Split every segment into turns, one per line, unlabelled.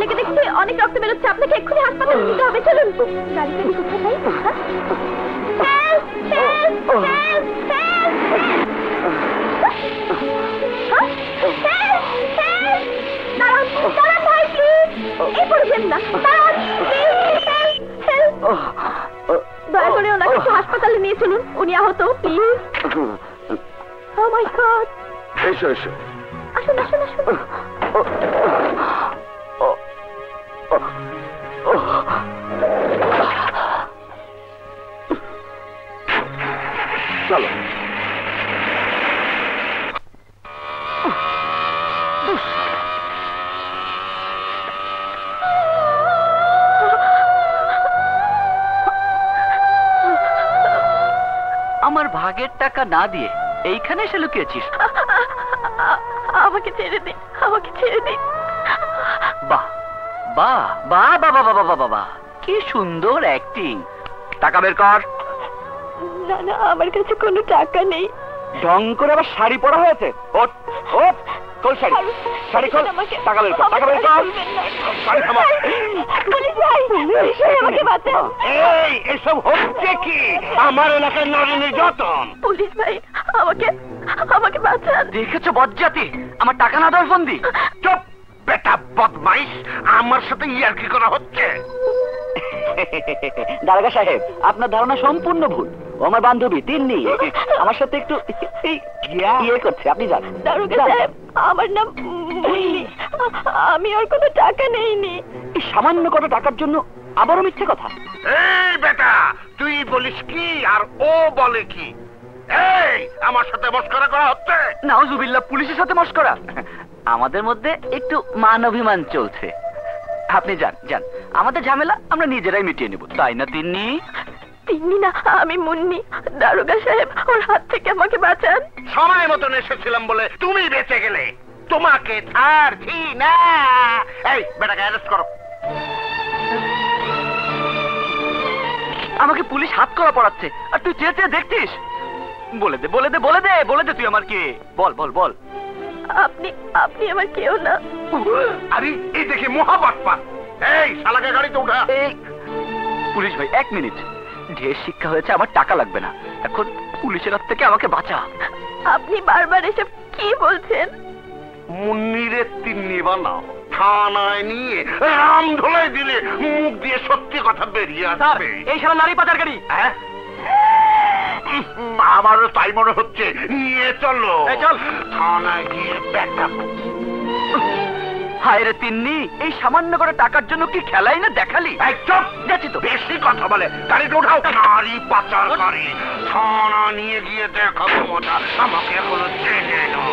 লেগে দেখছি অনেক রক্ত বেরোচ্ছে, আপনাকে এক্ষুনি হাসপাতালে নিতে হবে, চলুন। গাড়িটা কোথায় যাই? দাঁড়ান ভাই, প্লিজ এই পড়বেন না, দাঁড়ান, দয়া করে ওনাকে একটু হাসপাতালে নিয়ে চলুন, উনি আহত, প্লিজ। ও মাই গড,
এসো এসো,
আসুন আসুন আসুন।
চলো।
আমার ভাগের টাকা না দিয়ে এইখানে এসে লুকিয়েছিস?
আমাকে ছেড়ে দিন, আমাকে ছেড়ে দিন।
বাহ বাহ বাহ বাবা বাবা বাবা বাহ, কি সুন্দর অ্যাক্টিং। টাকা বের কর।
না না, আমার কাছে কোনো টাকা নেই।
ঢং করে আবার শাড়ি পরা হয়েছে। ওঠ ওঠ, খোল শাড়ি, শাড়ি খোল, টাকা বের কর, টাকা বের কর। শাড়ি থামা।
পুলিশ ভাই, পুলিশ ভাই, আমাকে বাঁচান।
এই এসব হচ্ছে কি? আমার এলাকায় নারী নির্যাতন।
পুলিশ ভাই, আমাকে আমাকে বাঁচান।
দেখেছো বজ্জাতি, আমার টাকা না দেওয়ার ফন্দি।
চুপ বেটা বদমাইশ, আমার সাথে ইয়ার্কি করা হচ্ছে।
দারোগা সাহেব, আপনার ধারণা সম্পূর্ণ ভুল। ও আমার বান্ধবী তিন্নি, আমার সাথে একটু ইয়ে করছে, আপনি জানেন।
দারোগা সাহেব, আমার নাম মুন্নি, আমি ওর কোনো টাকা নেইনি।
এই সামান্য কত টাকার জন্য আবারও মিথ্যে কথা?
এই বেটা, তুই বলিস কি আর ও বলে কি? এই আমার সাথে মস্করা করা হচ্ছে।
নাউজুবিল্লাহ, পুলিশের সাথে মস্করা? আমাদের মধ্যে একটু মান অভিমান চলছে। আপনি যান যান, আমাদের ঝামেলা আমরা নিজেরাই মিটিয়ে নেব, তাই না তিন্নি?
তিন্নি না, আমি মুন্নি। দারোগা সাহেব, ওর হাত থেকে আমাকে বাঁচান।
সময় মতন এসেছিলাম বলে তুমি বেঁচে গেলে, তোমাকে ছাড়ছি না। এই বেটাকে অ্যারেস্ট করো।
আমাকে পুলিশ হাত করা পড়াচ্ছে, আর তুই চেয়ে চেয়ে দেখছিস? বলে দে বলে দে বলে দে বলে দে, তুই আমার কে? বল বল বল।
আপনি আপনি আমার কেউ না।
আরে এই দেখে মহাবাটপা। এই শালাকে গাড়িতে উঠা।
এই পুলিশ ভাই, এক মিনিট। ঢের শিক্ষা হয়েছে, আমার টাকা লাগবে না, এখন পুলিশের হাত থেকে আমাকে বাঁচা।
আপনি বারবার এসব কি বলছেন?
মুন্নিরে তিন্নি বানাও, থানায় নিয়ে রাম ধোলাই দিলে মুখ দিয়ে সত্যি কথা বেরিয়ে আসবে।
এই শালা নারী পাচারকারী।
হ্যাঁ, আমারও তাই মনে হচ্ছে। নিয়ে চলো,
চল
থানায় গিয়ে দেখাবো।
হায় রে তিন্নি, এই সামান্য করে টাকার জন্য কি খেলাই না দেখালি?
চুপ,
গেছি তো।
বেশি কথা বলে গাড়িতে উঠাও। নারী পাচারকারী, থানা নিয়ে গিয়ে দেখাবো মজা। আমাকে এখনো চেনে না।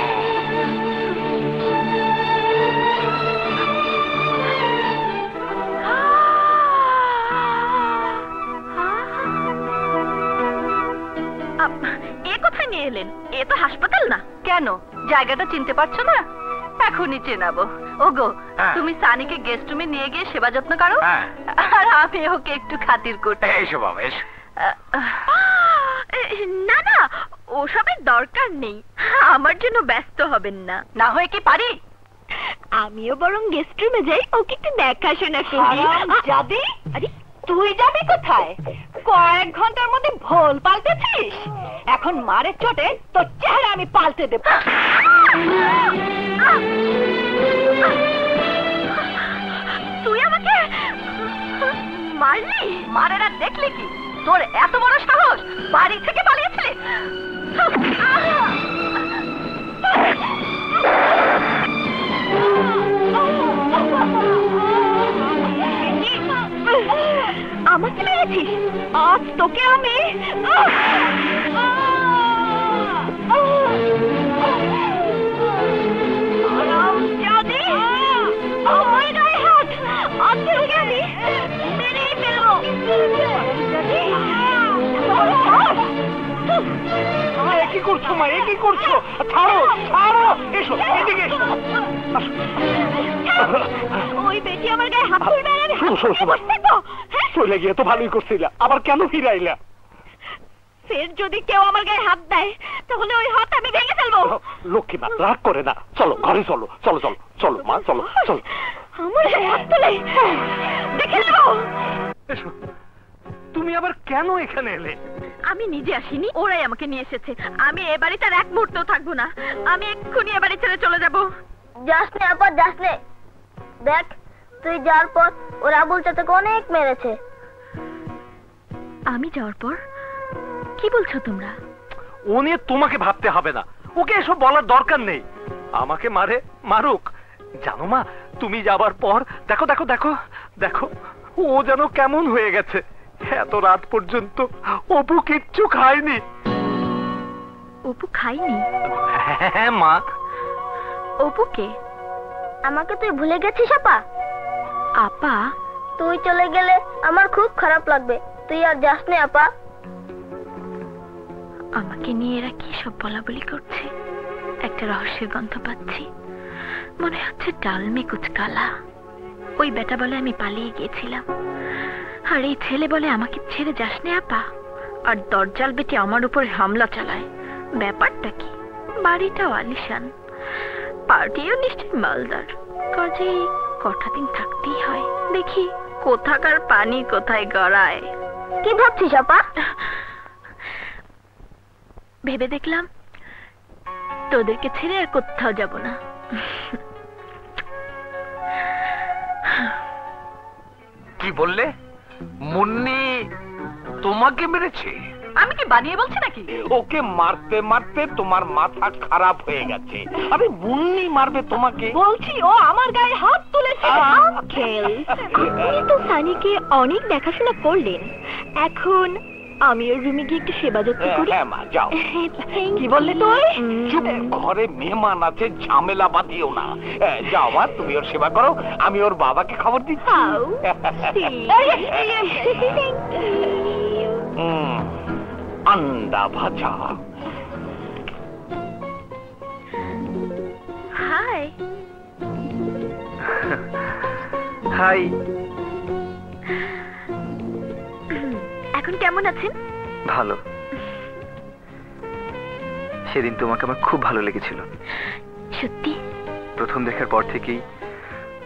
এ কোথায় নিয়ে এলেন? এ তো হাসপাতাল না।
কেন, জায়গাটা চিনতে পারছো না? এখনই চেনাবো। ওগো,
হ্যাঁ।
তুমি সানিকে গেস্ট রুমে নিয়ে গিয়ে সেবা যত্ন করো,
হ্যাঁ।
আর আমি ওকে একটু খাতির করতে।
এইসব বাবা, এসো।
না না, ওসবের দরকার নেই, আমার জন্য ব্যস্ত হবেন না।
না হয়ে কি পারি?
আমিও বরং গেস্ট রুমে যাই, ওকে একটু দেখাশোনা করি।
যাবি? আরে তুই যাবি কোথায়? কয়েক ঘন্টার মধ্যে ভোল পাল্টেছিস, এখন মারের চোটে তোর চেহারা আমি পাল্টে দেব।
তুই আমাকে মারলি?
মারের আর দেখলি কি? তোর এত বড় সাহস, বাড়ি থেকে পালিয়েছিলি?
আমাকে মেরেছিস? আজ তোকে আমি
কি করছো মা? এ কি করছো? ছাড়ো ছাড়ো, এসো এদিকে এসো।
ওই বেটি আমার গায়ে হাত তুলবে আর আমি হাত তুলে বসতে তো।
চলে গিয়ে তো ভালোই করছিলা, আবার কেন ফিরাইলা?
ফের যদি কেউ আমার গায়ে হাত দেয় তাহলে ওই হাত আমি ভেঙে ফেলবো।
লক্ষ্মী মা রাগ করে না, চলো ঘরে চলো, চলো চলো চলো মা, চলো চলো।
আমার গায়ে হাত তুলে দেখে নেবো।
এসো। তুমি আবার কেন এখানে এলে?
আমি নিজে আসিনি, ওরাই আমাকে নিয়ে এসেছে। আমি এ বাড়িতে আর এক মুহূর্তও থাকবো না। আমি এক্ষুনি এ বাড়ি ছেড়ে চলে যাব।
যাস নে আপা, যাস নে। দেখ তুই যাওয়ার পর ওর আবুল চাচাকে অনেক মেরেছে।
আমি যাওয়ার পর? কি বলছো তোমরা?
ও নিয়ে তোমাকে ভাবতে হবে না, ওকে এসব বলার দরকার নেই। আমাকে মারে মারুক, জানো মা তুমি যাবার পর দেখো দেখো দেখো দেখো ও যেন কেমন হয়ে গেছে। এত রাত পর্যন্ত অপু কিচ্ছু খায়নি।
অপু খাইনি?
হ্যাঁ মা।
অপুকে?
আমাকে তুই ভুলে গেছিস আপা?
আপা?
তুই চলে গেলে আমার খুব খারাপ লাগবে, তুই আর যাস নে আপা।
আমাকে নিয়ে এরা কি সব বলাবলি করছে? একটা রহস্যের গন্ধ পাচ্ছি, মনে হচ্ছে ডালমে কুচকালা। ওই বেটা বলে আমি পালিয়ে গিয়েছিলাম, আর এই ছেলে বলে আমাকে ছেড়ে যাস নে আপা। আর দরজাল বেটি আমার উপর হামলা চালায়। ব্যাপারটা কি? বাড়িটাও আলিশান, পার্টিও নিশ্চয়ই মালদার, কাজেই কটা দিন থাকতেই হয়। দেখি কোথাকার পানি কোথায় গড়ায়।
কি ভাবছিস আপা?
ভেবে দেখলাম তোদেরকে ছেড়ে আর কোথাও যাব না।
কি বললে? মুন্নি তোমাকে মেরেছে?
আমি কি বানিয়ে বলছি নাকি?
ওকে মারতে মারতে তোমার মাথা খারাপ হয়ে গেছে। আরে মুন্নি মারবে তোমাকে?
বলছি ও আমার গায়ে হাত তুলেছে।
আঙ্কেল, আপনি তো সানিকে অনেক দেখাশোনা করলেন, এখন আমি ওর রুমে গিয়ে একটু সেবা যত্ন করি।
হ্যাঁ মা যাও।
কি বললে তুই?
চুপ, ঘরে মেহমান আছে, ঝামেলা বাঁধিও না। যাও মা, তুমি ওর সেবা করো, আমি ওর বাবাকে খবর দিচ্ছি। আন্ডা ভাজা।
হাই।
হাই।
এখন কেমন আছেন?
ভালো। সেদিন তোমাকে আমার খুব ভালো লেগেছিল।
সত্যি?
প্রথম দেখার পর থেকেই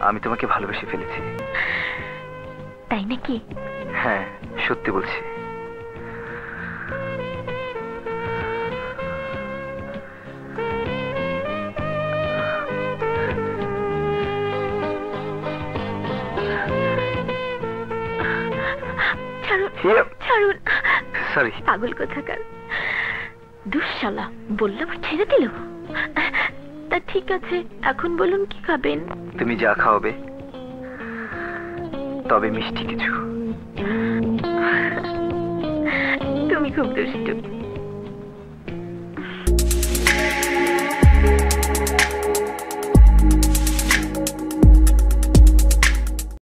আমি তোমাকে ভালোবেসে ফেলেছি।
তাই নাকি?
হ্যাঁ সত্যি বলছি।
ছাড়ুন।
সরি।
পাগল কোথাকার। দুঃশালা, বললাম ছেড়ে দিল। তা ঠিক আছে, এখন বলুন কি খাবেন?
তুমি যা খাওয়াবে, তবে মিষ্টি কিছু।
তুমি খুব দুষ্টু।